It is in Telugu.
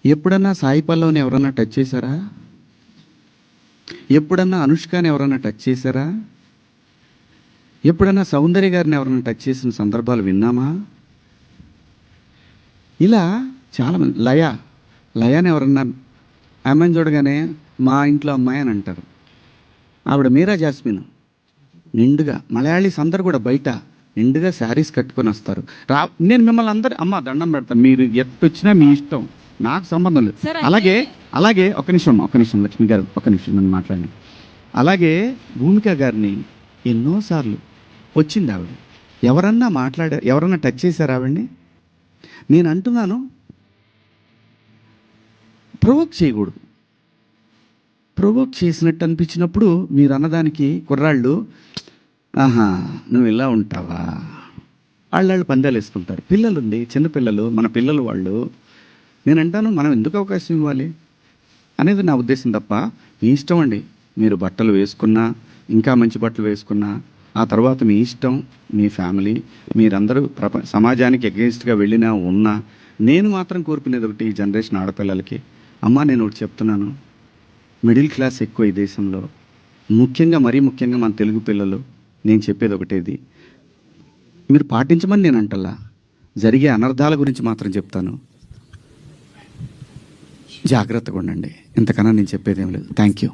ఎప్పుడన్నా సాయి పల్లవిని ఎవరన్నా టచ్ చేశారా? ఎప్పుడన్నా అనుష్కని ఎవరన్నా టచ్ చేశారా? ఎప్పుడన్నా సౌందర్య గారిని ఎవరన్నా టచ్ చేసిన సందర్భాలు విన్నామా? ఇలా చాలామంది లయాని ఎవరన్నా అమ్మాయిని చూడగానే మా ఇంట్లో అమ్మాయి అని అంటారు. ఆవిడ మీరా జాస్మిన్ నిండుగా మలయాళీస్ అందరు కూడా బయట నిండుగా శారీస్ కట్టుకొని వస్తారు. నేను మిమ్మల్ని అందరు అమ్మ దండం పెడతాను, మీరు ఎట్టొచ్చినా మీ ఇష్టం, నాకు సంబంధం లేదు. అలాగే ఒక నిమిషం లక్ష్మి గారు, ఒక నిమిషం నన్ను మాట్లాడండి. అలాగే భూమిక గారిని ఎన్నోసార్లు వచ్చింది ఆవిడ. ఎవరన్నా టచ్ చేశారు ఆవిడ్ని? నేను అంటున్నాను, ప్రొవోక్ చేయకూడదు. ప్రొవోక్ చేసినట్టు అనిపించినప్పుడు మీరు అన్నదానికి కుర్రాళ్ళు ఆహా నువ్వు ఇలా ఉంటావా, వాళ్ళు పందాలు వేసుకుంటారు. పిల్లలుండి చిన్నపిల్లలు, మన పిల్లలు వాళ్ళు. నేను అంటాను, మనం ఎందుకు అవకాశం ఇవ్వాలి అనేది నా ఉద్దేశం తప్ప, మీ ఇష్టం అండి. మీరు బట్టలు వేసుకున్నా, ఇంకా మంచి బట్టలు వేసుకున్నా, ఆ తర్వాత మీ ఇష్టం, మీ ఫ్యామిలీ, మీరందరూ సమాజానికి అగెయిన్స్ట్గా వెళ్ళినా ఉన్నా, నేను మాత్రం కోరుకునేది ఒకటి, ఈ జనరేషన్ ఆడపిల్లలకి, అమ్మ నేను ఒకటి చెప్తున్నాను, మిడిల్ క్లాస్ ఎక్కువ ఈ దేశంలో, మరీ ముఖ్యంగా మన తెలుగు పిల్లలు. నేను చెప్పేది ఒకటేది, మీరు పాటించమని నేను అంటల్లా, జరిగే అనర్థాల గురించి మాత్రం చెప్తాను. జాగ్రత్తగా ఉండండి. ఇంతకన్నా నేను చెప్పేది ఏం లేదు. Thank you.